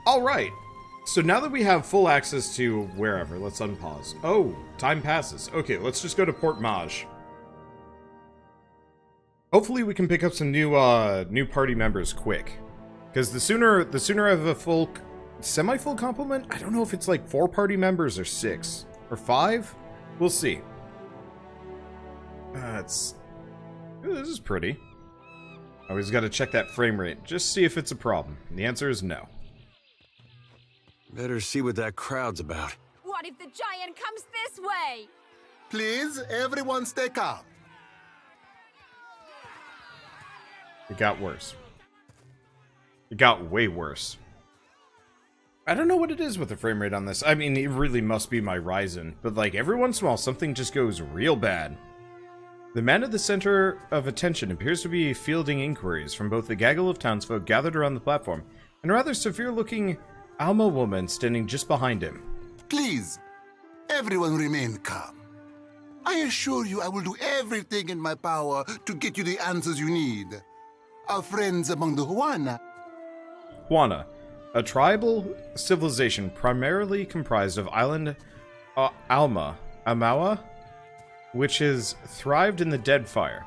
Alright, so now that we have full access to wherever, let's unpause. Oh, time passes. Okay, let's just go to Port Maj. Hopefully we can pick up some new party members quick. Because the sooner I have a full, semi-full complement, I don't know if it's like 4 party members or 6. Or 5? We'll see. This is pretty. I always gotta check that frame rate, just see if it's a problem. And the answer is no. Better see what that crowd's about. What if the giant comes this way? Please, everyone stay calm. It got worse. It got way worse. I don't know what it is with the frame rate on this. I mean, it really must be my Ryzen. But like, every once in a while, something just goes real bad. The man at the center of attention appears to be fielding inquiries from both the gaggle of townsfolk gathered around the platform, and a rather severe-looking Alma woman standing just behind him. Please, everyone remain calm. I assure you I will do everything in my power to get you the answers you need. Our friends among the Huana. Huana, a tribal civilization primarily comprised of island Amawa, which has thrived in the Deadfire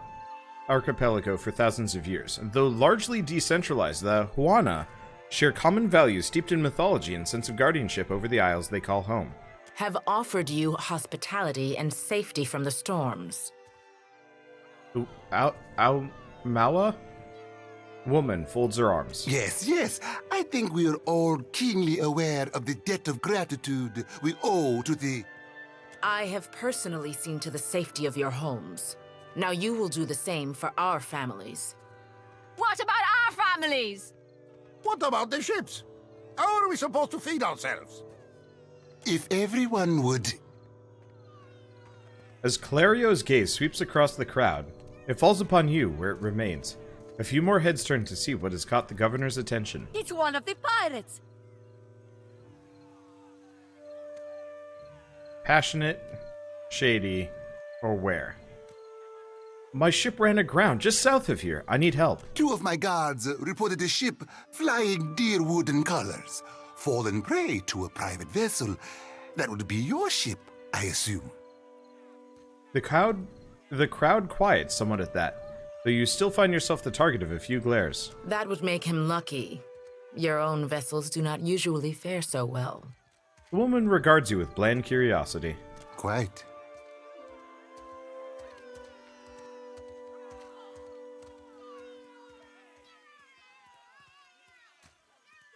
archipelago for thousands of years. Though largely decentralized, the Huana share common values steeped in mythology and sense of guardianship over the isles they call home. Have offered you hospitality and safety from the storms. Mawa? Woman folds her arms. Yes. I think we are all keenly aware of the debt of gratitude we owe to the... I have personally seen to the safety of your homes. Now you will do the same for our families. What about our families? What about the ships? How are we supposed to feed ourselves? If everyone would... As Clario's gaze sweeps across the crowd, it falls upon you where it remains. A few more heads turn to see what has caught the governor's attention. It's one of the pirates. Passionate, shady, or where? My ship ran aground just south of here. I need help. 2 of my guards reported a ship flying deer wooden colors, fallen prey to a private vessel. That would be your ship, I assume. The crowd quiets somewhat at that, though you still find yourself the target of a few glares. That would make him lucky. Your own vessels do not usually fare so well. The woman regards you with bland curiosity. Quite.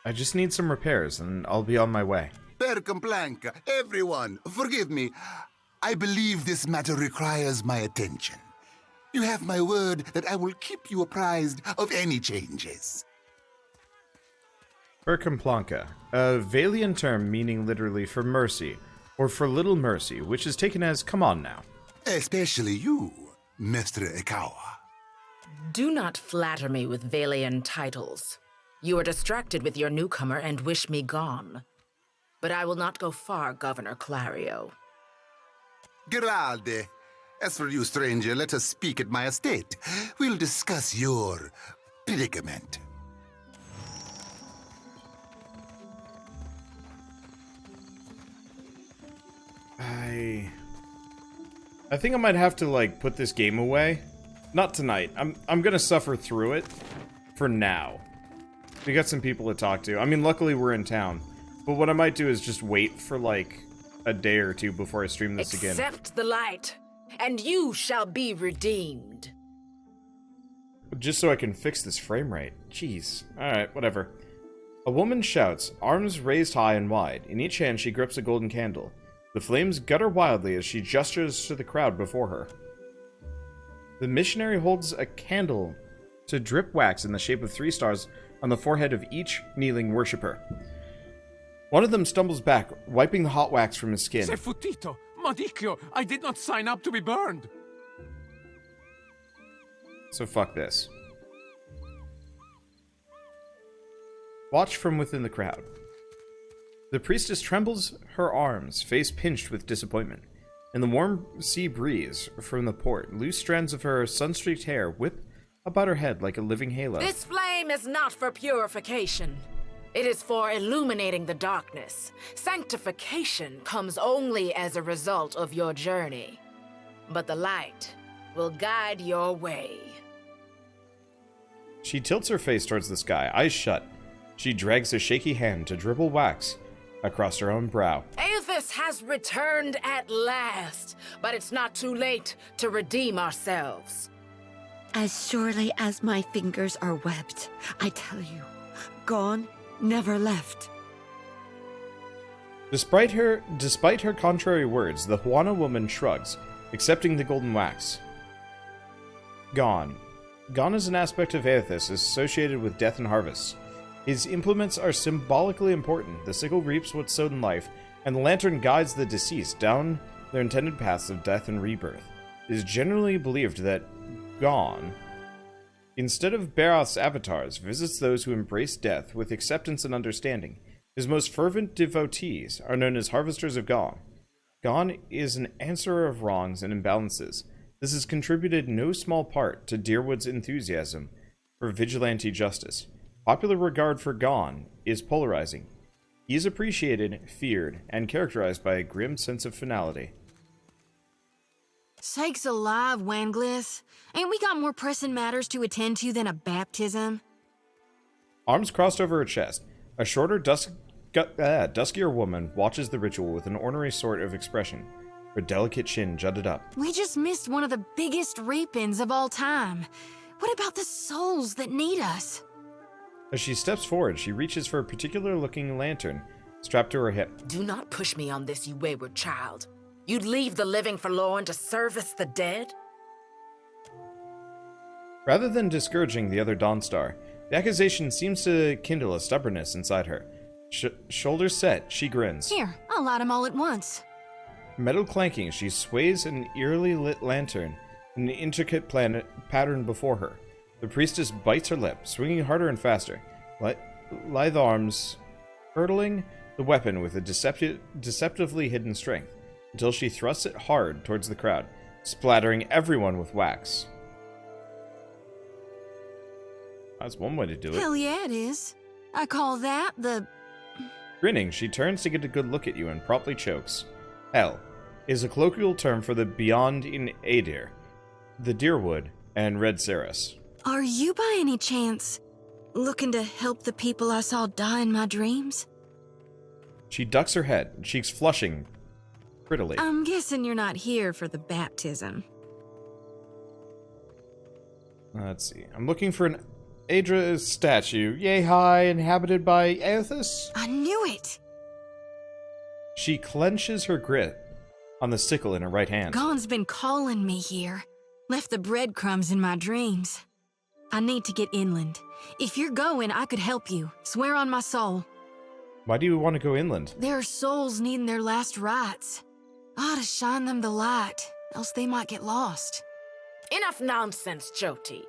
I just need some repairs, and I'll be on my way. Per complanca, everyone, forgive me. I believe this matter requires my attention. You have my word that I will keep you apprised of any changes. Verkamplanka, a Valian term meaning literally for mercy, or for little mercy, which is taken as come on now. Especially you, Mr. Ikawa. Do not flatter me with Valian titles. You are distracted with your newcomer and wish me gone. But I will not go far, Governor Clario. Grande. As for you, stranger, let us speak at my estate. We'll discuss your predicament. I think I might have to, like, put this game away. Not tonight. I'm gonna suffer through it for now. We got some people to talk to. I mean, luckily we're in town. But what I might do is just wait for, like, a day or two before I stream this again. Accept the light, and you shall be redeemed. Just so I can fix this frame rate. Jeez. Alright, whatever. A woman shouts, arms raised high and wide. In each hand she grips a golden candle. The flames gutter wildly as she gestures to the crowd before her. The missionary holds a candle to drip wax in the shape of 3 stars on the forehead of each kneeling worshipper. One of them stumbles back, wiping the hot wax from his skin. Se futito! Madicchio! I did not sign up to be burned! So fuck this. Watch from within the crowd. The priestess trembles her arms, face pinched with disappointment. In the warm sea breeze from the port, loose strands of her sun-streaked hair whip about her head like a living halo. This flame is not for purification. It is for illuminating the darkness. Sanctification comes only as a result of your journey. But the light will guide your way. She tilts her face towards the sky, eyes shut. She drags a shaky hand to dribble wax across her own brow. Aethys has returned at last, but it's not too late to redeem ourselves. As surely as my fingers are webbed, I tell you, gone, never left. Despite her contrary words, the Huana woman shrugs, accepting the golden wax. Gone. Gone is an aspect of Aethys associated with death and harvest. His implements are symbolically important. The sickle reaps what's sowed in life, and the lantern guides the deceased down their intended paths of death and rebirth. It is generally believed that Gone, instead of Barath's avatars, visits those who embrace death with acceptance and understanding. His most fervent devotees are known as Harvesters of Gone. Gone is an answerer of wrongs and imbalances. This has contributed no small part to Deerwood's enthusiasm for vigilante justice. Popular regard for Gone is polarizing. He is appreciated, feared, and characterized by a grim sense of finality. Sakes alive, Wanglith. Ain't we got more pressing matters to attend to than a baptism? Arms crossed over her chest, a shorter, duskier woman watches the ritual with an ornery sort of expression. Her delicate chin jutted up. We just missed one of the biggest reapings of all time. What about the souls that need us? As she steps forward, she reaches for a particular-looking lantern strapped to her hip. Do not push me on this, you wayward child. You'd leave the living forlorn to service the dead? Rather than discouraging the other Dawnstar, the accusation seems to kindle a stubbornness inside her. Shoulders set, she grins. Here, I'll light them all at once. Metal clanking, she sways an eerily lit lantern in an intricate pattern before her. The priestess bites her lip, swinging harder and faster, lithe arms hurtling the weapon with a deceptively hidden strength, until she thrusts it hard towards the crowd, splattering everyone with wax. That's one way to do it. Hell yeah, it is. I call that the... Grinning, she turns to get a good look at you and promptly chokes. Hell is a colloquial term for the beyond in Aedir, the Deerwood, and Red Saris. Are you by any chance looking to help the people I saw die in my dreams? She ducks her head, cheeks flushing prettily. I'm guessing you're not here for the baptism. Let's see. I'm looking for an Aedra statue, yay high, inhabited by Aethys. I knew it! She clenches her grip on the sickle in her right hand. Gone's been calling me here. Left the breadcrumbs in my dreams. I need to get inland. If you're going, I could help you. Swear on my soul. Why do you want to go inland? There are souls needing their last rites. I ought to shine them the light, else they might get lost. Enough nonsense, Jyoti.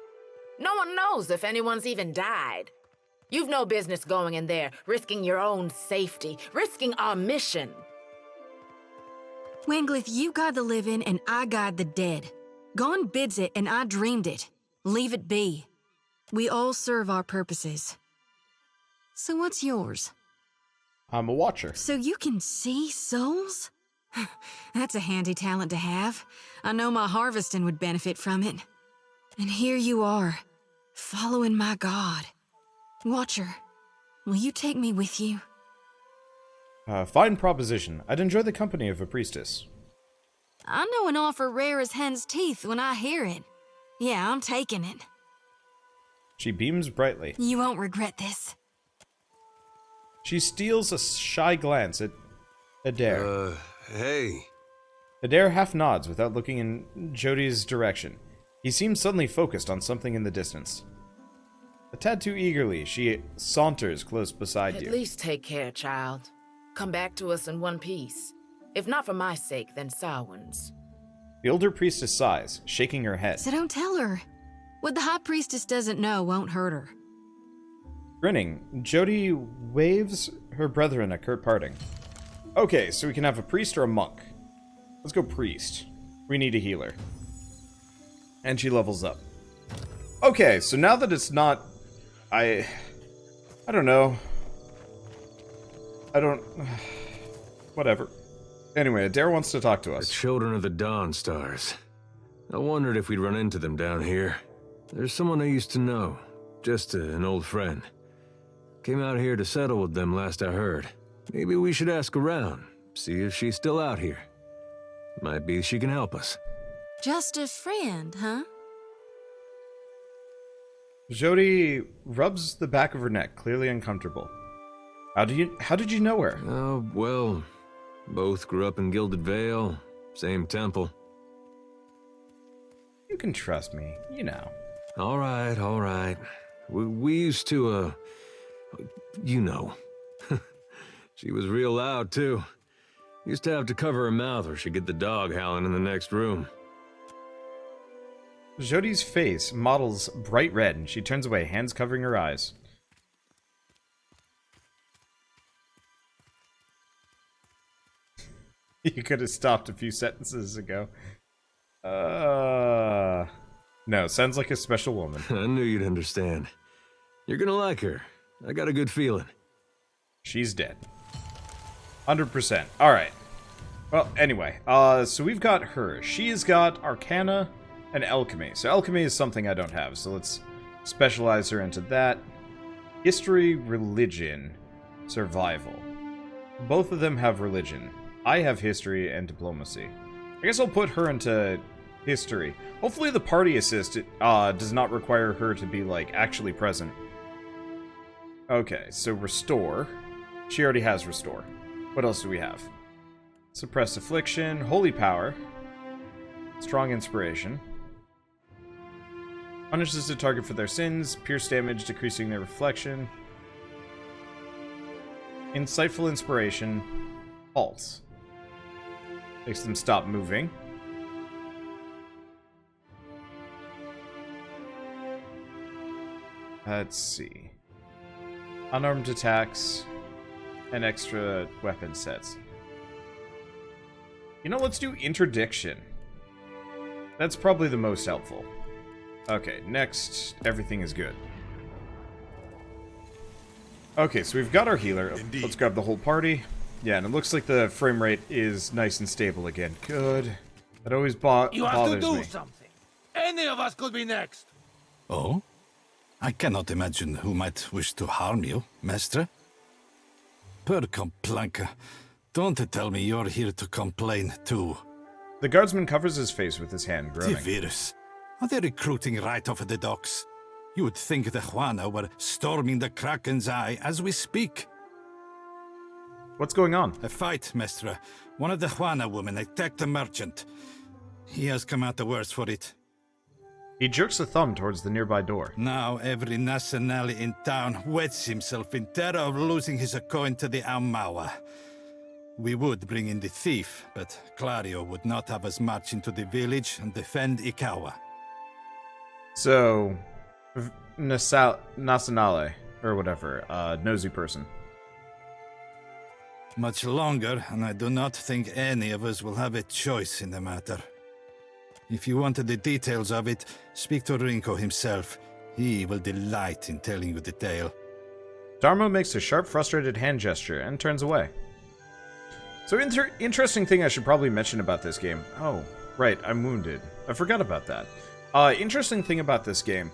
No one knows if anyone's even died. You've no business going in there, risking your own safety, risking our mission. Wanglith, you guide the living and I guide the dead. Gone bids it and I dreamed it. Leave it be. We all serve our purposes. So what's yours? I'm a watcher. So you can see souls? That's a handy talent to have. I know my harvesting would benefit from it. And here you are, following my god. Watcher, will you take me with you? Fine proposition. I'd enjoy the company of a priestess. I know an offer rare as hen's teeth when I hear it. Yeah, I'm taking it. She beams brightly. You won't regret this. She steals a shy glance at Adair. Hey. Adair half nods without looking in Jyoti's direction. He seems suddenly focused on something in the distance. A tad too eagerly, she saunters close beside you. At least take care, child. Come back to us in one piece. If not for my sake, then Samhain's. The older priestess sighs, shaking her head. So don't tell her. What the High Priestess doesn't know won't hurt her. Grinning, Jyoti waves her brethren a curt parting. Okay, so we can have a priest or a monk. Let's go priest. We need a healer. And she levels up. Okay, so now that it's not... I don't know. I don't... Whatever. Anyway, Adair wants to talk to The us. children of the Dawn Stars. I wondered if we'd run into them down here. There's someone I used to know. Just an old friend. Came out here to settle with them last I heard. Maybe we should ask around. See if she's still out here. Might be she can help us. Just a friend, huh? Jody rubs the back of her neck, clearly uncomfortable. How did you know her? Oh, well, both grew up in Gilded Vale, same temple. You can trust me, you know. All right. We used to, you know. She was real loud, too. Used to have to cover her mouth or she'd get the dog howling in the next room. Jody's face models bright red, and she turns away, hands covering her eyes. You could have stopped a few sentences ago. No, sounds like a special woman. I knew you'd understand. You're gonna like her. I got a good feeling. She's dead. 100%. Alright. Well, anyway. So we've got her. She's got Arcana and Alchemy. So Alchemy is something I don't have, so let's specialize her into that. History, Religion, Survival. Both of them have Religion. I have History and Diplomacy. I guess I'll put her into History. Hopefully the party assist does not require her to be, like, actually present. Okay, so Restore. She already has Restore. What else do we have? Suppress Affliction, Holy Power, Strong Inspiration. Punishes the target for their sins, pierce damage, decreasing their reflection. Insightful Inspiration, Pulse. Makes them stop moving. Let's see. Unarmed attacks and extra weapon sets. You know, let's do Interdiction. That's probably the most helpful. Okay, next, everything is good. Okay, so we've got our healer. Indeed. Let's grab the whole party. Yeah, and it looks like the frame rate is nice and stable again. Good. That always bothers me. You have to do something. Any of us could be next. Oh? I cannot imagine who might wish to harm you, Mestre. Per complanca, don't tell me you're here to complain too. The guardsman covers his face with his hand, groaning. Virus. Are they recruiting right off the docks? You would think the Juana were storming the Kraken's Eye as we speak. What's going on? A fight, Mestre. One of the Juana women attacked a merchant. He has come out the worse for it. He jerks a thumb towards the nearby door. Now every nationale in town wets himself in terror of losing his coin to the Aumaua. We would bring in the thief, but Clario would not have us march into the village and defend Ikawa. So, Nacionale, or whatever, nosy person. Much longer, and I do not think any of us will have a choice in the matter. If you wanted the details of it, speak to Rinko himself. He will delight in telling you the tale. Dharma makes a sharp, frustrated hand gesture and turns away. So, interesting thing I should probably mention about this game. Oh, right, I'm wounded. I forgot about that. Interesting thing about this game.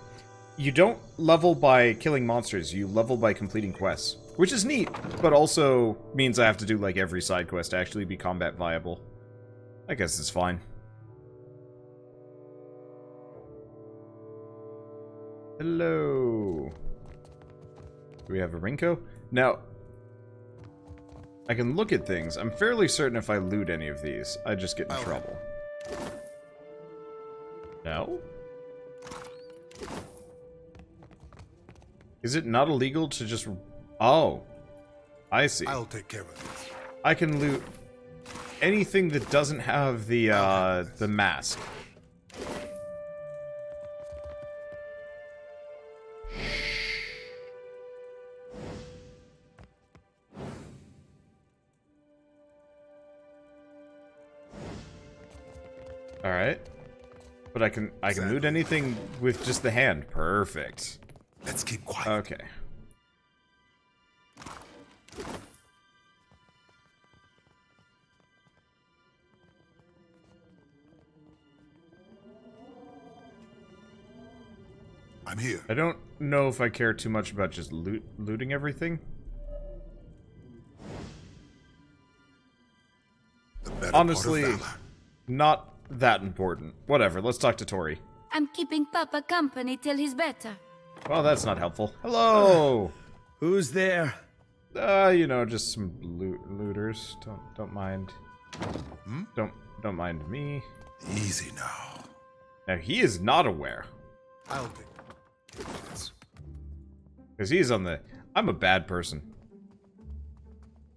You don't level by killing monsters, you level by completing quests. Which is neat, but also means I have to do, like, every side quest to actually be combat viable. I guess it's fine. Hello. Do we have a Rinko? Now, I can look at things. I'm fairly certain if I loot any of these, I just get in trouble. No? Is it not illegal to just... Oh. I see. I'll take care of it. I can loot anything that doesn't have the mask. Alright. But I can loot anything with just the hand. Perfect. Let's keep quiet. Okay. I'm here. I don't know if I care too much about just looting everything. Honestly, not that important. Whatever, let's talk to Tori. I'm keeping Papa company till he's better. Well, that's not helpful. Hello! Who's there? You know, just some looters. Don't mind. Don't mind me. Easy now. Now, he is not aware. I'll take this. Because he's on the... I'm a bad person.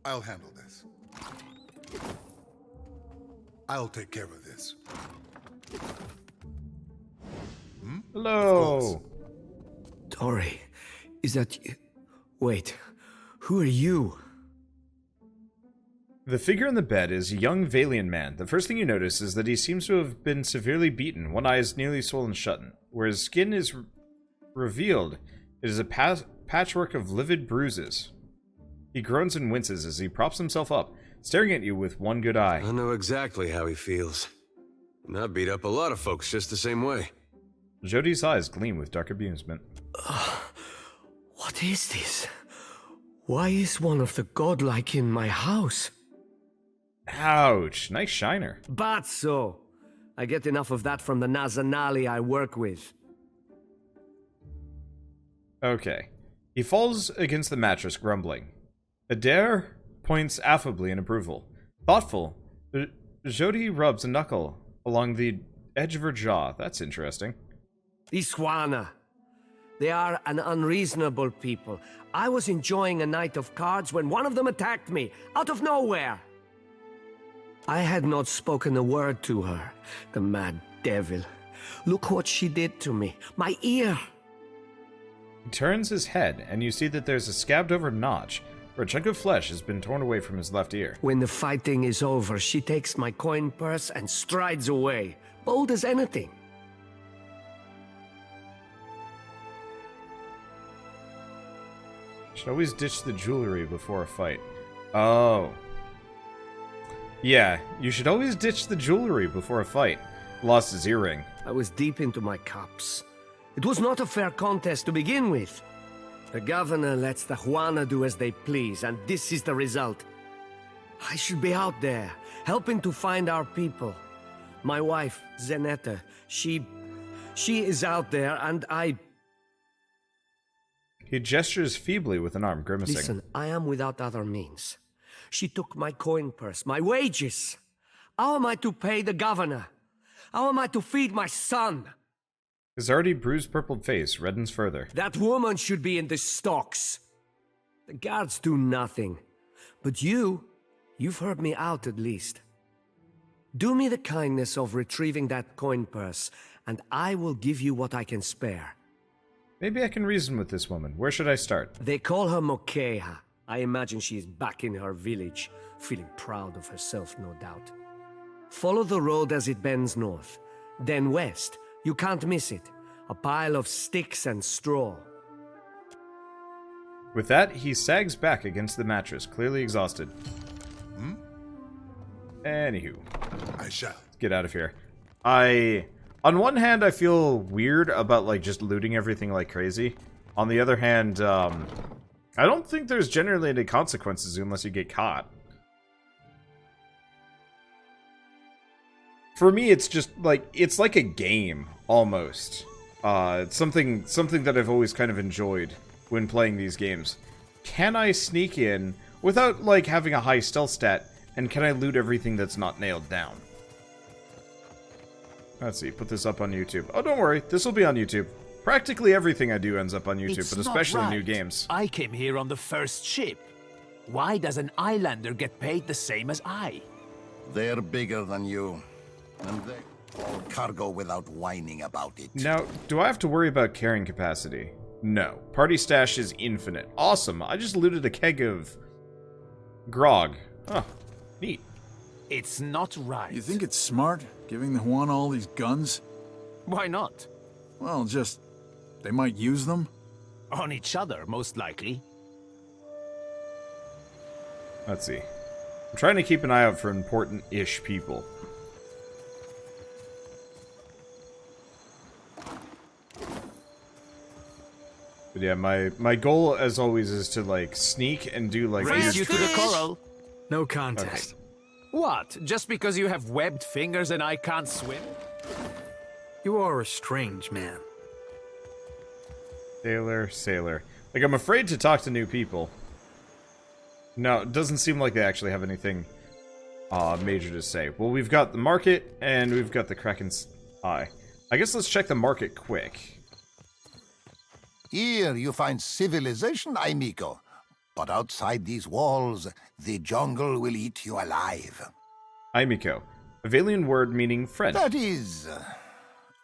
I'll handle this. I'll take care of this. Hello! Tori, is that you? Wait, who are you? The figure in the bed is a young Valian man. The first thing you notice is that he seems to have been severely beaten. One eye is nearly swollen shut. Where his skin is revealed, it is a patchwork of livid bruises. He groans and winces as he props himself up, staring at you with one good eye. I know exactly how he feels. And I beat up a lot of folks just the same way. Jodi's eyes gleam with dark amusement. What is this? Why is one of the godlike in my house? Ouch, nice shiner. Bazzo! I get enough of that from the Nazanali I work with. Okay. He falls against the mattress, grumbling. Adair points affably in approval. Thoughtful, Jodi rubs a knuckle along the edge of her jaw. That's interesting. Iswana. They are an unreasonable people. I was enjoying a night of cards when one of them attacked me, out of nowhere. I had not spoken a word to her, the mad devil. Look what she did to me. My ear. He turns his head, and you see that there's a scabbed-over notch where a chunk of flesh has been torn away from his left ear. When the fighting is over, she takes my coin purse and strides away, bold as anything. Should always ditch the jewelry before a fight. Oh. Yeah, you should always ditch the jewelry before a fight. Lost his earring. I was deep into my cups. It was not a fair contest to begin with. The governor lets the Juana do as they please, and this is the result. I should be out there, helping to find our people. My wife, Zenetta, she is out there, and I... He gestures feebly with an arm, grimacing. Listen, I am without other means. She took my coin purse, my wages. How am I to pay the governor? How am I to feed my son? His already bruised purpled face reddens further. That woman should be in the stocks. The guards do nothing. But you've heard me out at least. Do me the kindness of retrieving that coin purse, and I will give you what I can spare. Maybe I can reason with this woman. Where should I start? They call her Mokeha. I imagine she is back in her village, feeling proud of herself, no doubt. Follow the road as it bends north. Then west. You can't miss it. A pile of sticks and straw. With that, he sags back against the mattress, clearly exhausted. Anywho. I shall. Get out of here. On one hand, I feel weird about, like, just looting everything like crazy. On the other hand, I don't think there's generally any consequences unless you get caught. For me, it's just, like, it's like a game, almost. It's something that I've always kind of enjoyed when playing these games. Can I sneak in without, like, having a high stealth stat, and can I loot everything that's not nailed down? Let's see, put this up on YouTube. Oh, don't worry, this will be on YouTube. Practically everything I do ends up on YouTube, but especially new games. I came here on the first ship. Why does an islander get paid the same as I? They're bigger than you. And they haul cargo without whining about it. Now, do I have to worry about carrying capacity? No. Party stash is infinite. Awesome, I just looted a keg of... grog. Oh, neat. It's not right. You think it's smart, giving the Juan all these guns? Why not? Well, just... they might use them? On each other, most likely. Let's see. I'm trying to keep an eye out for important-ish people. But yeah, my goal, as always, is to, like, sneak and do, like... Race you to the coral. No contest. Okay. What? Just because you have webbed fingers and I can't swim? You are a strange man. Sailor. Like, I'm afraid to talk to new people. No, it doesn't seem like they actually have anything major to say. Well, we've got the market, and we've got the Kraken's Eye. I guess let's check the market quick. Here you find civilization, amigo. But outside these walls, the jungle will eat you alive. Aimiko, a Valian word meaning friend. That is,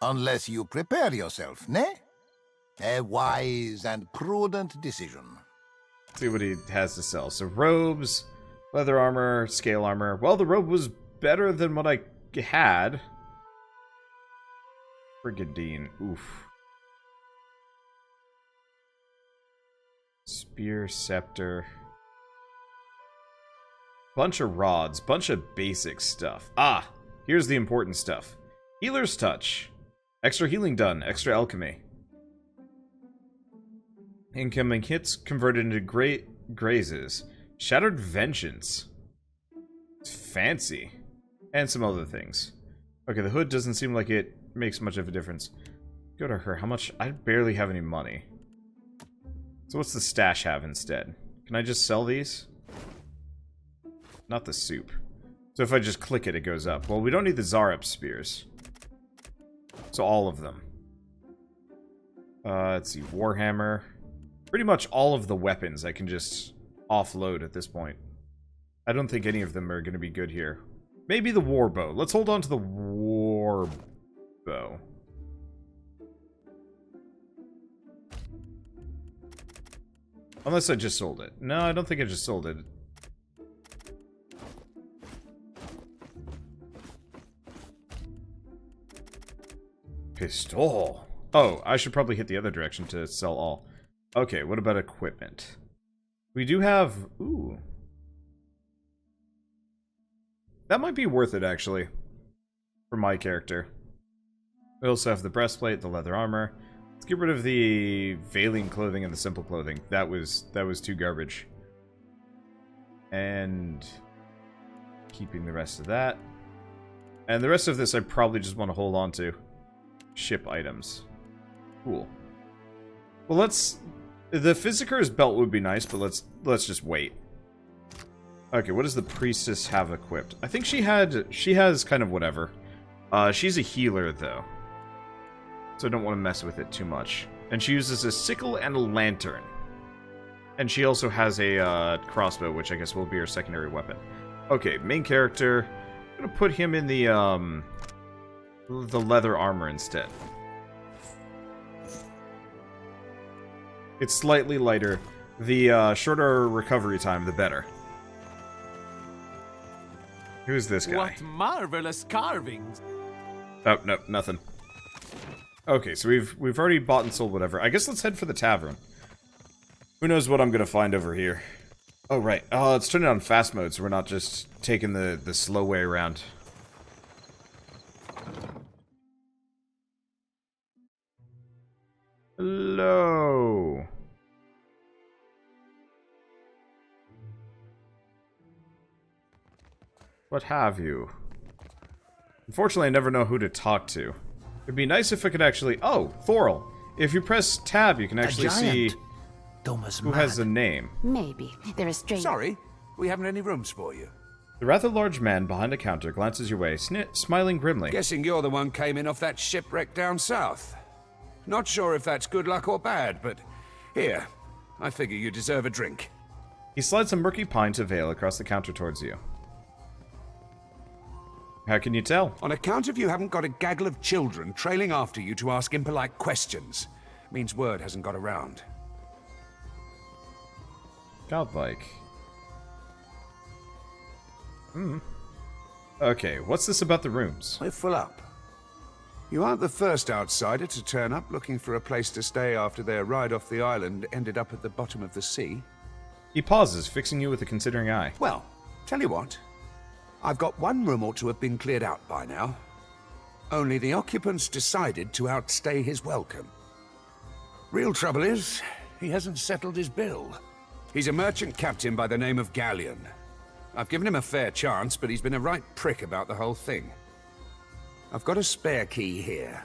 unless you prepare yourself, ne? A wise and prudent decision. See what he has to sell. So robes, leather armor, scale armor. Well, the robe was better than what I had. Brigandine, oof. Spear, scepter. Bunch of rods, bunch of basic stuff. Ah, here's the important stuff. Healer's Touch. Extra healing done, extra alchemy. Incoming hits converted into great grazes. Shattered Vengeance. It's fancy. And some other things. Okay, the hood doesn't seem like it makes much of a difference. Go to her. How much? I barely have any money. So what's the stash have instead? Can I just sell these? Not the soup. So if I just click it, it goes up. Well, we don't need the Zarup spears. So all of them. Let's see. Warhammer. Pretty much all of the weapons I can just offload at this point. I don't think any of them are going to be good here. Maybe the war bow. Let's hold on to the war bow. Unless I just sold it. No, I don't think I just sold it. Pistol. Oh, I should probably hit the other direction to sell all. Okay, what about equipment? We do have... Ooh. That might be worth it, actually. For my character. We also have the breastplate, the leather armor. Let's get rid of the Valian clothing and the simple clothing. That was too garbage. And... keeping the rest of that. And the rest of this I probably just want to hold on to. Ship items. Cool. Well, let's... The Physicur's belt would be nice, but let's just wait. Okay, what does the Priestess have equipped? I think she has kind of whatever. She's a healer, though. So I don't want to mess with it too much. And she uses a sickle and a lantern. And she also has a crossbow, which I guess will be her secondary weapon. Okay, main character. I'm gonna put him in the leather armor instead. It's slightly lighter. The shorter recovery time, the better. Who's this guy? What marvelous carvings! Oh, no, nothing. Okay, so we've already bought and sold whatever. I guess let's head for the tavern. Who knows what I'm gonna find over here. Oh, right. Let's turn it on fast mode so we're not just taking the slow way around. Hello. What have you? Unfortunately, I never know who to talk to. It'd be nice if I could actually... Oh, Thorol. If you press tab, you can actually see who has a name. Maybe. There is strange... Sorry, we haven't any rooms for you. The rather large man behind a counter glances your way, smiling grimly. Guessing you're the one came in off that shipwreck down south. Not sure if that's good luck or bad, but here, I figure you deserve a drink. He slides a murky pint of ale across the counter towards you. How can you tell? On account of you haven't got a gaggle of children trailing after you to ask impolite questions, means word hasn't got around. Godlike. Okay, what's this about the rooms? We're full up. You aren't the first outsider to turn up looking for a place to stay after their ride off the island ended up at the bottom of the sea. He pauses, fixing you with a considering eye. Well, tell you what. I've got one room ought to have been cleared out by now. Only the occupants decided to outstay his welcome. Real trouble is, he hasn't settled his bill. He's a merchant captain by the name of Galleon. I've given him a fair chance, but he's been a right prick about the whole thing. I've got a spare key here.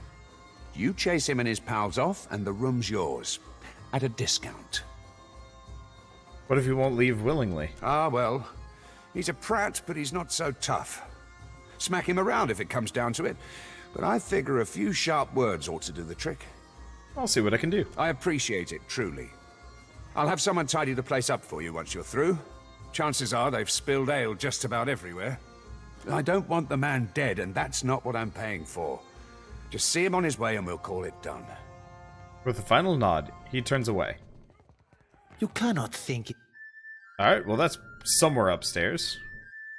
You chase him and his pals off, and the room's yours. At a discount. What if he won't leave willingly? Ah, well. He's a prat, but he's not so tough. Smack him around if it comes down to it. But I figure a few sharp words ought to do the trick. I'll see what I can do. I appreciate it, truly. I'll have someone tidy the place up for you once you're through. Chances are they've spilled ale just about everywhere. I don't want the man dead, and that's not what I'm paying for. Just see him on his way and we'll call it done. With a final nod, he turns away. You cannot think... Alright, well that's somewhere upstairs.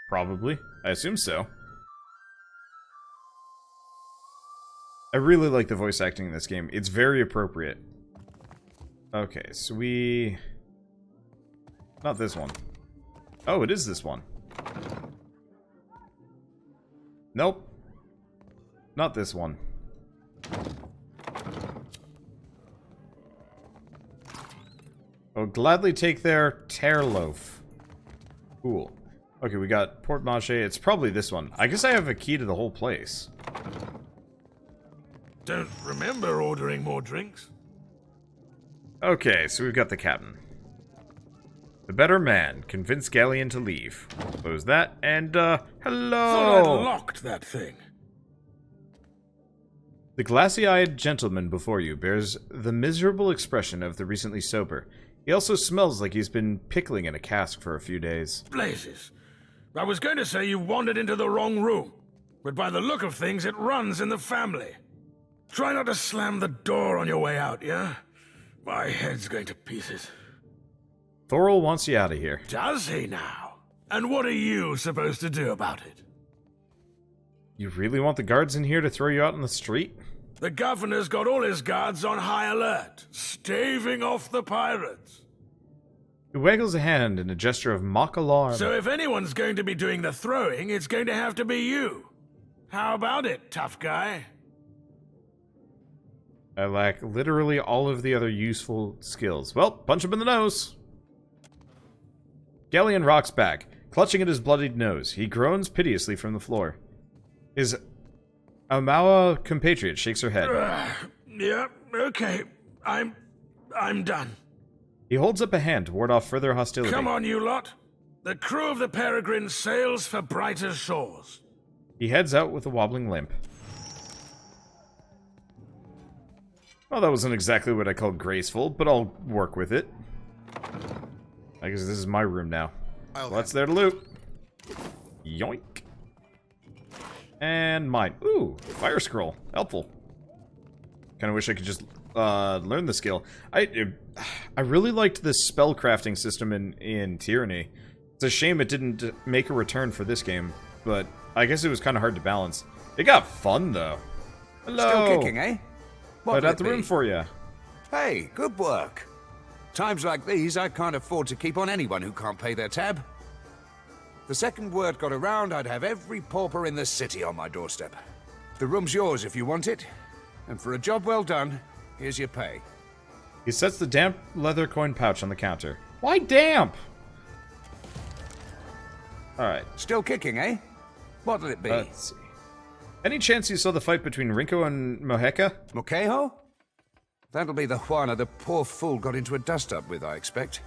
Probably. I assume so. I really like the voice acting in this game. It's very appropriate. Okay, so we... Not this one. Oh, it is this one. Nope. Not this one. I'll gladly take their Tearloaf. Cool. Okay, we got Port Mache. It's probably this one. I guess I have a key to the whole place. Don't remember ordering more drinks. Okay, so we've got the captain. The better man. Convince Galleon to leave. Close that, and, hello! Thought I'd locked that thing. The glassy-eyed gentleman before you bears the miserable expression of the recently sober. He also smells like he's been pickling in a cask for a few days. Blazes. I was going to say you wandered into the wrong room, but by the look of things, it runs in the family. Try not to slam the door on your way out, yeah? My head's going to pieces. Thorol wants you out of here. Does he now? And what are you supposed to do about it? You really want the guards in here to throw you out on the street? The governor's got all his guards on high alert, staving off the pirates. He waggles a hand in a gesture of mock alarm. So if anyone's going to be doing the throwing, it's going to have to be you. How about it, tough guy? I lack literally all of the other useful skills. Well, punch him in the nose. Galleon rocks back, clutching at his bloodied nose. He groans piteously from the floor. His Amawa compatriot shakes her head. Yeah, okay. I'm done. He holds up a hand to ward off further hostility. Come on, you lot. The crew of the Peregrine sails for brighter shores. He heads out with a wobbling limp. Well, that wasn't exactly what I called graceful, but I'll work with it. I guess this is my room now. What's there to loot? Yoink. And mine. Ooh, fire scroll. Helpful. Kind of wish I could just learn the skill. I really liked this spellcrafting system in Tyranny. It's a shame it didn't make a return for this game, but I guess it was kind of hard to balance. It got fun, though. Hello! Still kicking, eh? I'd have the room for you. Hey, good work. Times like these, I can't afford to keep on anyone who can't pay their tab. The second word got around, I'd have every pauper in the city on my doorstep. The room's yours if you want it, and for a job well done, here's your pay. He sets the damp leather coin pouch on the counter. Why damp? Alright. Still kicking, eh? What'll it be? Let's see. Any chance you saw the fight between Rinko and Moheka? Mokeho? That'll be the Juana the poor fool got into a dust-up with, I expect.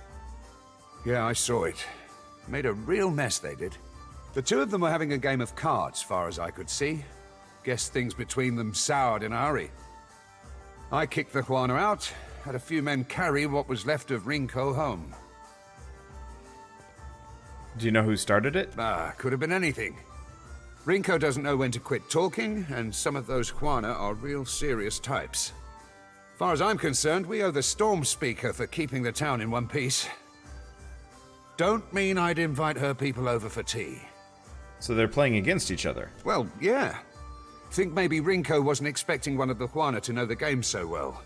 Yeah, I saw it. Made a real mess, they did. The two of them were having a game of cards, far as I could see. Guess things between them soured in a hurry. I kicked the Juana out, had a few men carry what was left of Rinko home. Do you know who started it? Could have been anything. Rinko doesn't know when to quit talking, and some of those Juana are real serious types. Far as I'm concerned, we owe the Storm Speaker for keeping the town in one piece. Don't mean I'd invite her people over for tea. So they're playing against each other? Well, yeah. Think maybe Rinko wasn't expecting one of the Juana to know the game so well.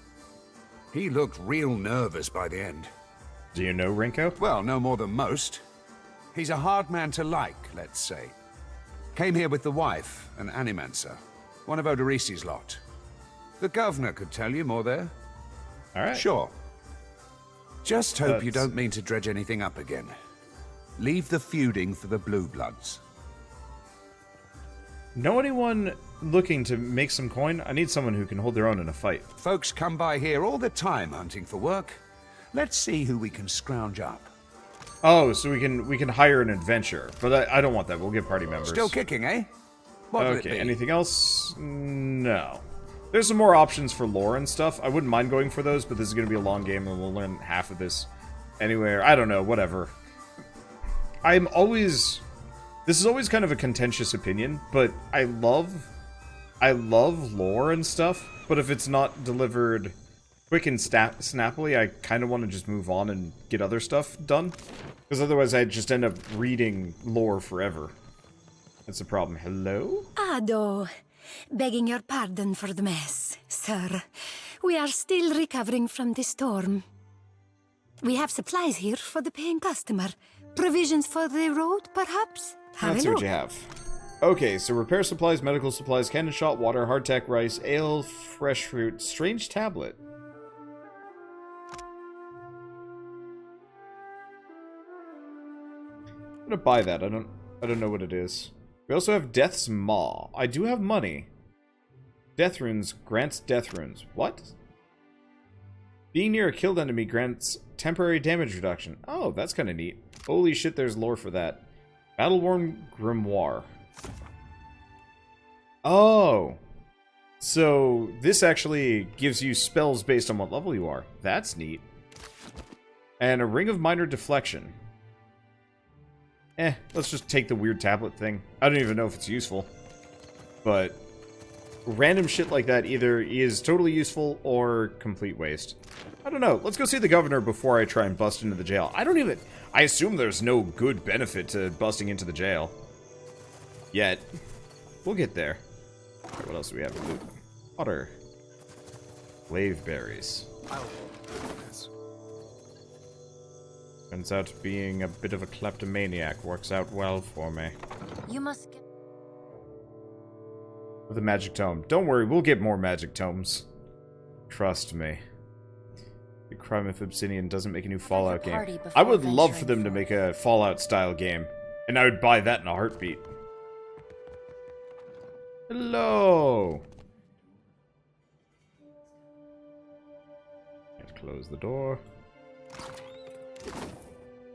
He looked real nervous by the end. Do you know Rinko? Well, no more than most. He's a hard man to like, let's say. Came here with the wife, an animancer. One of Odorisi's lot. The governor could tell you more there. All right. Sure. Just hope you don't mean to dredge anything up again. Leave the feuding for the Blue Bloods. Know anyone looking to make some coin? I need someone who can hold their own in a fight. Folks come by here all the time hunting for work. Let's see who we can scrounge up. Oh, so we can hire an adventurer, but I don't want that. We'll get party members. Still kicking, eh? What'll it Okay, be? anything else? No. There's some more options for lore and stuff. I wouldn't mind going for those, but this is going to be a long game, and we'll learn half of this anywhere. I don't know, whatever. This is always kind of a contentious opinion, but I love lore and stuff, but if it's not delivered quick and snappily, I kind of want to just move on and get other stuff done. Because otherwise I just end up reading lore forever. That's the problem. Hello? Ado, begging your pardon for the mess, sir. We are still recovering from the storm. We have supplies here for the paying customer. Provisions for the road, perhaps? Let's see what you have. Okay, so repair supplies, medical supplies, cannon shot, water, hardtack, rice, ale, fresh fruit, strange tablet. I'm gonna buy that. I don't know what it is. We also have Death's Maw. I do have money. Death runes grants death runes. What? Being near a killed enemy grants temporary damage reduction. Oh, that's kind of neat. Holy shit, there's lore for that. Battle-worn Grimoire. Oh. So, this actually gives you spells based on what level you are. That's neat. And a Ring of Minor Deflection. Let's just take the weird tablet thing. I don't even know if it's useful. But random shit like that either is totally useful or complete waste. I don't know. Let's go see the governor before I try and bust into the jail. I assume there's no good benefit to busting into the jail. Yet. We'll get there. Okay, what else do we have? Loot. Water. Glaive berries. Turns out being a bit of a kleptomaniac works out well for me. You must get... With a magic tome. Don't worry, we'll get more magic tomes. Trust me. The crime if Obsidian doesn't make a new Fallout game. I would love for them to make a Fallout-style game. And I would buy that in a heartbeat. Hello! Let's close the door.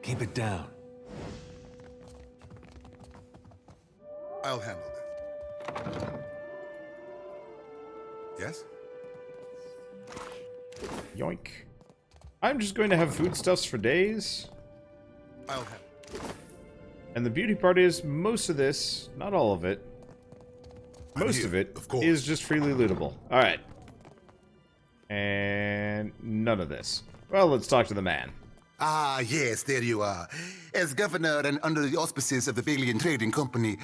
Keep it down. I'll handle that. Yes? Yoink. I'm just going to have foodstuffs for days. I'll handle it. And the beauty part is, most of this, not all of it, most of it is just freely lootable. Alright. And none of this. Well, let's talk to the man. Ah, yes, there you are. As governor and under the auspices of the Valiant Trading Company,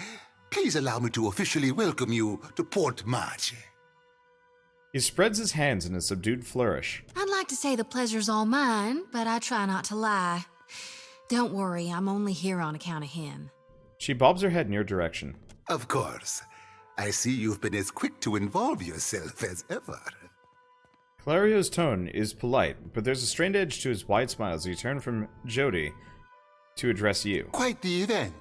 please allow me to officially welcome you to Port Marche. He spreads his hands in a subdued flourish. I'd like to say the pleasure's all mine, but I try not to lie. Don't worry, I'm only here on account of him. She bobs her head in your direction. Of course. I see you've been as quick to involve yourself as ever. Clario's tone is polite, but there's a strained edge to his wide smile as he turns from Jody to address you. Quite the event,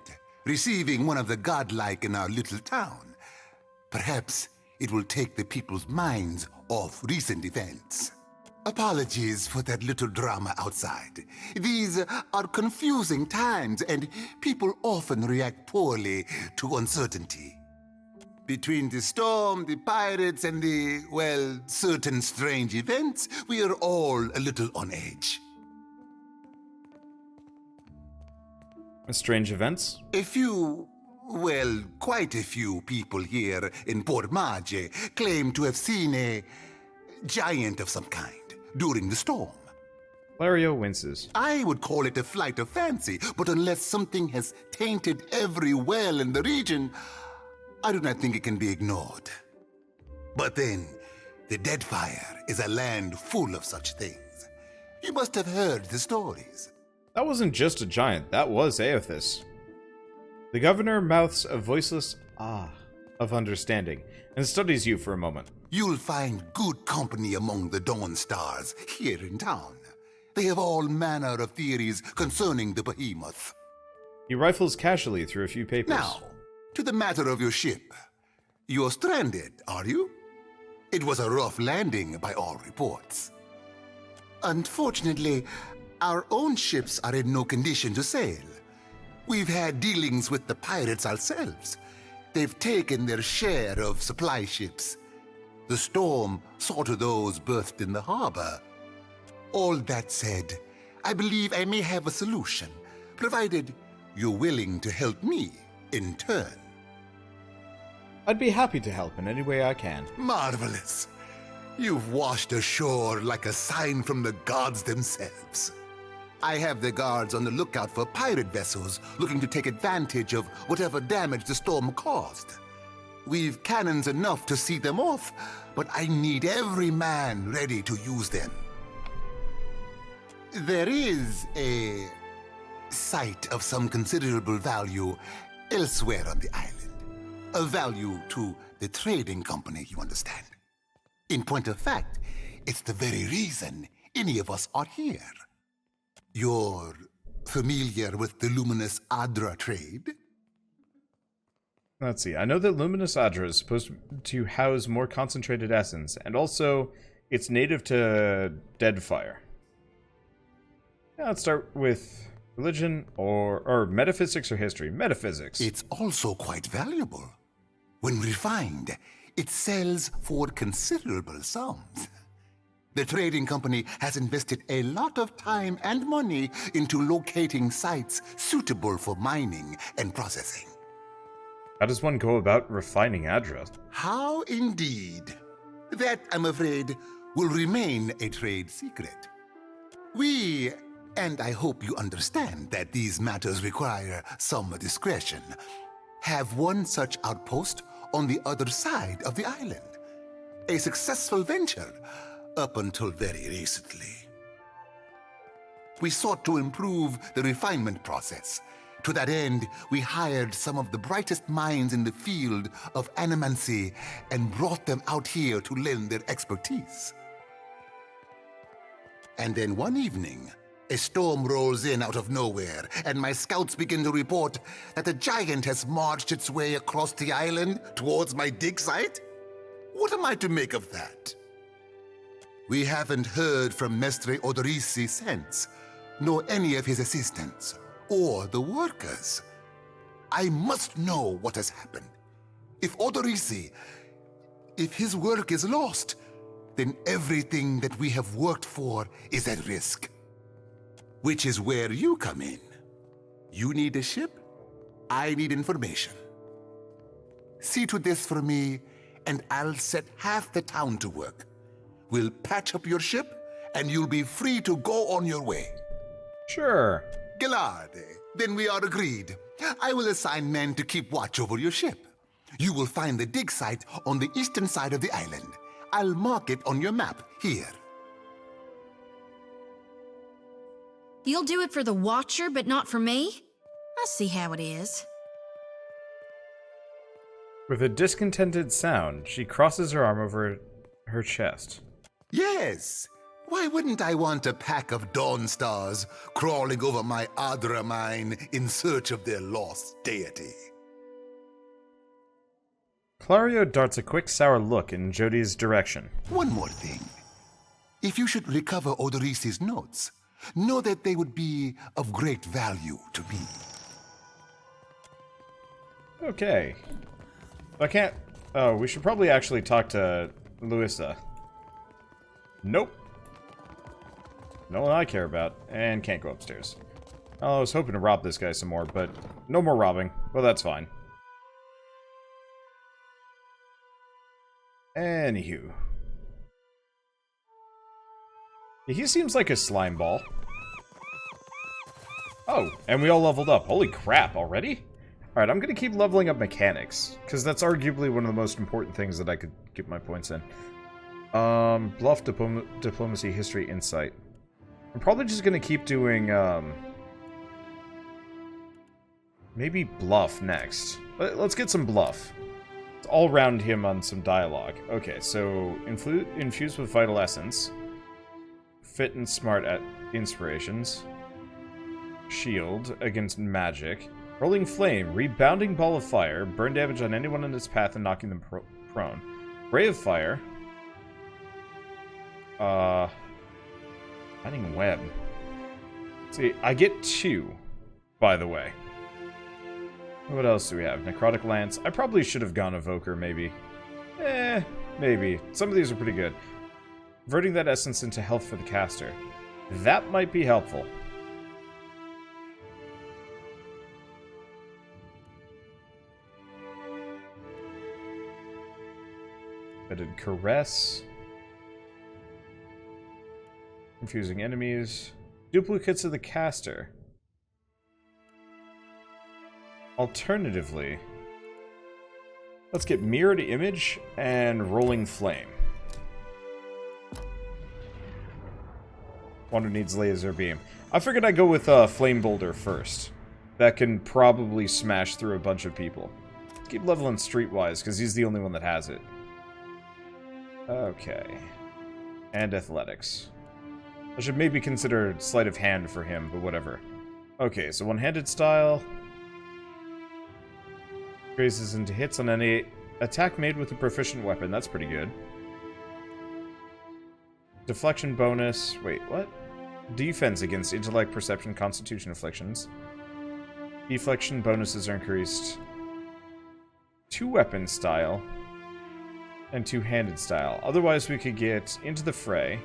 receiving one of the godlike in our little town. Perhaps it will take the people's minds off recent events. Apologies for that little drama outside. These are confusing times, and people often react poorly to uncertainty. Between the storm, the pirates, and the, well, certain strange events, we are all a little on edge. Strange events? A few, well, quite a few people here in Port Marche claim to have seen a giant of some kind during the storm. Clario winces. I would call it a flight of fancy, but unless something has tainted every well in the region, I do not think it can be ignored. But then, the Deadfire is a land full of such things. You must have heard the stories. That wasn't just a giant, that was Aothis. The governor mouths a voiceless ah of understanding and studies you for a moment. You'll find good company among the Dawn Stars here in town. They have all manner of theories concerning the behemoth. He rifles casually through a few papers. Now, to the matter of your ship. You're stranded, are you? It was a rough landing by all reports. Unfortunately, our own ships are in no condition to sail. We've had dealings with the pirates ourselves. They've taken their share of supply ships. The storm saw to those berthed in the harbor. All that said, I believe I may have a solution, provided you're willing to help me in turn. I'd be happy to help in any way I can. Marvelous. You've washed ashore like a sign from the gods themselves. I have the guards on the lookout for pirate vessels looking to take advantage of whatever damage the storm caused. We've cannons enough to see them off, but I need every man ready to use them. There is a site of some considerable value elsewhere on the island. A value to the trading company, you understand. In point of fact, it's the very reason any of us are here. You're familiar with the Luminous Adra trade? Let's see. I know that Luminous Adra is supposed to house more concentrated essence, and also it's native to Deadfire. Yeah, let's start with religion or metaphysics or history. Metaphysics. It's also quite valuable. When refined, it sells for considerable sums. The trading company has invested a lot of time and money into locating sites suitable for mining and processing. How does one go about refining Adra? How indeed. That, I'm afraid, will remain a trade secret. We, and I hope you understand that these matters require some discretion, have one such outpost on the other side of the island. A successful venture up until very recently. We sought to improve the refinement process. To that end, we hired some of the brightest minds in the field of animancy and brought them out here to lend their expertise. And then one evening, a storm rolls in out of nowhere, and my scouts begin to report that a giant has marched its way across the island towards my dig site. What am I to make of that? We haven't heard from Mestre Odorisi since, nor any of his assistants, or the workers. I must know what has happened. If Odorisi, if his work is lost, then everything that we have worked for is at risk. Which is where you come in. You need a ship, I need information. See to this for me, and I'll set half the town to work. We'll patch up your ship, and you'll be free to go on your way. Sure. Gelade, then we are agreed. I will assign men to keep watch over your ship. You will find the dig site on the eastern side of the island. I'll mark it on your map here. You'll do it for the Watcher, but not for me? I see how it is. With a discontented sound, she crosses her arm over her chest. Yes. Why wouldn't I want a pack of Dawn Stars crawling over my Adra mine in search of their lost deity? Clario darts a quick sour look in Jodi's direction. One more thing. If you should recover Odorisi's notes, know that they would be of great value to me. Okay. I can't... Oh, we should probably actually talk to Luisa. Nope. No one I care about, and can't go upstairs. I was hoping to rob this guy some more, but no more robbing. Well, that's fine. Anywho. He seems like a slime ball. Oh, and we all leveled up. Holy crap, already? Alright, I'm gonna keep leveling up mechanics, because that's arguably one of the most important things that I could get my points in. Bluff, diplomacy, history, insight. I'm probably just gonna keep doing, maybe bluff next. Let's get some bluff. Let's all round him on some dialogue. Okay, so infused with vital essence. Fit and smart at inspirations. Shield against magic. Rolling flame, rebounding ball of fire, burn damage on anyone in its path and knocking them prone. Ray of fire. Mining web. See, I get 2, by the way. What else do we have? Necrotic Lance. I probably should have gone Evoker, maybe. Maybe. Some of these are pretty good. Converting that essence into health for the caster. That might be helpful. I did Caress. Confusing enemies. Duplicates of the caster. Alternatively, let's get Mirrored Image and Rolling Flame. One who needs Laser Beam. I figured I'd go with Flame Boulder first. That can probably smash through a bunch of people. Let's keep leveling Streetwise, because he's the only one that has it. Okay. And Athletics. I should maybe consider Sleight of Hand for him, but whatever. Okay, so one-handed style. Raises into hits on any attack made with a proficient weapon. That's pretty good. Deflection bonus. Wait, what? Defense against intellect, perception, constitution afflictions. Deflection bonuses are increased. 2-weapon style. And 2-handed style. Otherwise, we could get into the fray.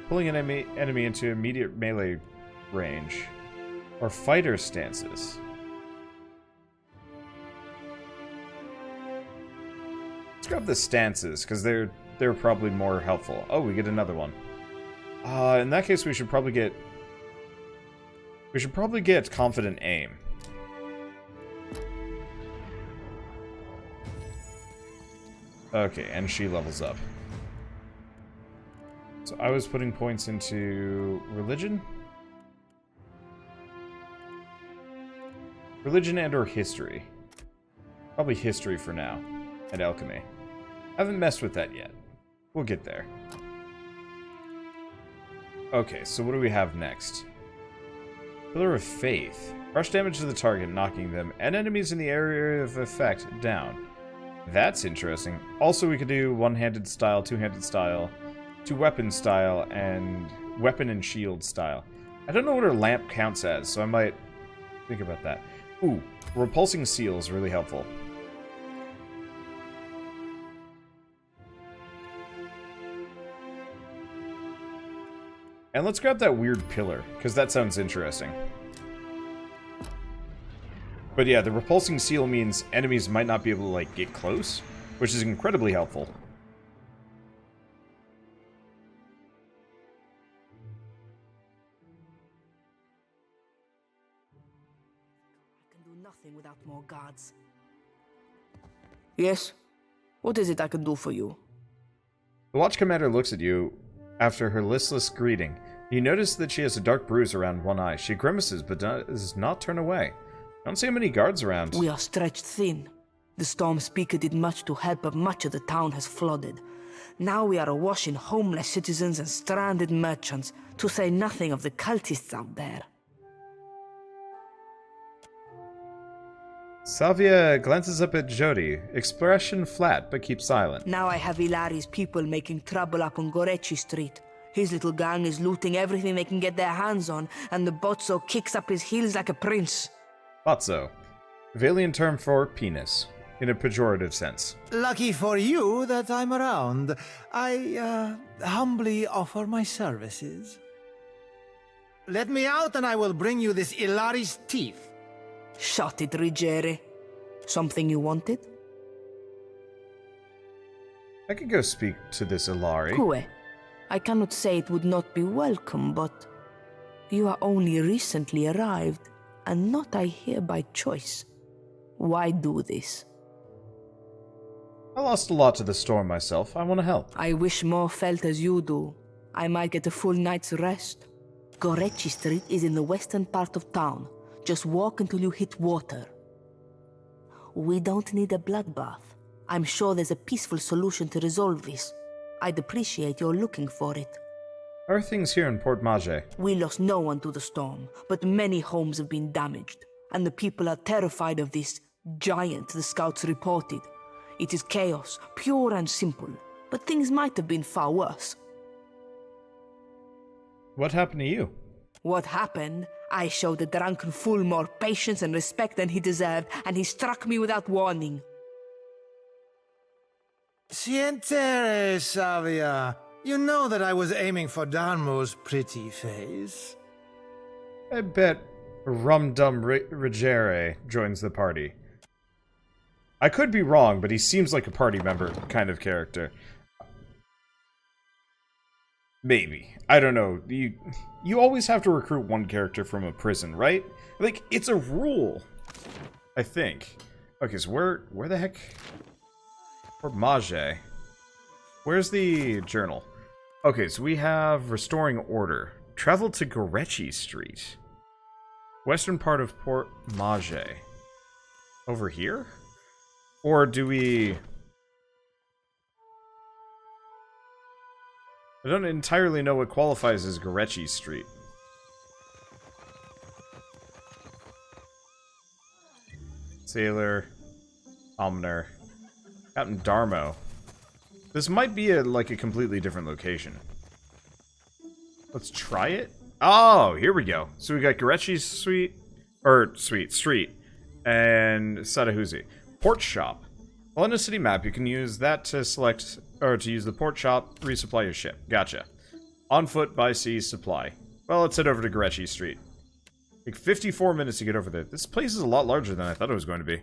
Pulling an enemy into immediate melee range. Or fighter stances. Let's grab the stances, because they're probably more helpful. Oh, we get another one. In that case, we should probably get Confident Aim. Okay, and she levels up. So I was putting points into religion? Religion and or history. Probably history for now. And alchemy. Haven't messed with that yet. We'll get there. Okay, so what do we have next? Pillar of Faith. Rush damage to the target, knocking them and enemies in the area of effect down. That's interesting. Also, we could do one-handed style, two-handed style, 2-weapon style, and weapon and shield style. I don't know what her lamp counts as, so I might think about that. Ooh, repulsing seal is really helpful. And let's grab that weird pillar, because that sounds interesting. But yeah, the repulsing seal means enemies might not be able to, like, get close, which is incredibly helpful. I can do nothing without more guards. Yes? What is it I can do for you? The watch commander looks at you after her listless greeting. You notice that she has a dark bruise around one eye. She grimaces, but does not turn away. I don't see many guards around. We are stretched thin. The Storm Speaker did much to help, but much of the town has flooded. Now we are awash in homeless citizens and stranded merchants, to say nothing of the cultists out there. Salvia glances up at Jody, expression flat, but keeps silent. Now I have Ilari's people making trouble up on Gorechi Street. His little gang is looting everything they can get their hands on, and the Botso kicks up his heels like a prince. Botso. Valian term for penis, in a pejorative sense. Lucky for you that I'm around. I, humbly offer my services. Let me out and I will bring you this Ilari's teeth. Shut it, Rigere. Something you wanted? I could go speak to this Ilari. Kue, I cannot say it would not be welcome, but you are only recently arrived, and not I here by choice. Why do this? I lost a lot to the storm myself. I want to help. I wish more felt as you do. I might get a full night's rest. Gorechi Street is in the western part of town. Just walk until you hit water. We don't need a bloodbath. I'm sure there's a peaceful solution to resolve this. I'd appreciate your looking for it. How are things here in Port Mage? We lost no one to the storm, but many homes have been damaged, and the people are terrified of this giant the scouts reported. It is chaos, pure and simple, but things might have been far worse. What happened to you? What happened? I showed the drunken fool more patience and respect than he deserved, and he struck me without warning. Sientere, Savia. You know that I was aiming for Darmo's pretty face. I bet Rum-Dum Rigere joins the party. I could be wrong, but he seems like a party member kind of character. Maybe. I don't know. You always have to recruit one character from a prison, right? Like, it's a rule. I think. Okay, so where the heck? Port Mage. Where's the journal? Okay, so we have Restoring Order. Travel to Gorechi Street. Western part of Port Mage. Over here? Or do we... I don't entirely know what qualifies as Gorechi Street. Sailor. Omner. Captain Darmo. This might be like a completely different location. Let's try it. Oh, here we go. So we got Gorechi Street, and Sadahuzi. Port Shop. While in a city map, you can use that to select, or to use the port shop, resupply your ship. Gotcha. On foot, by sea, supply. Well, let's head over to Gorechi Street. Like 54 minutes to get over there. This place is a lot larger than I thought it was going to be.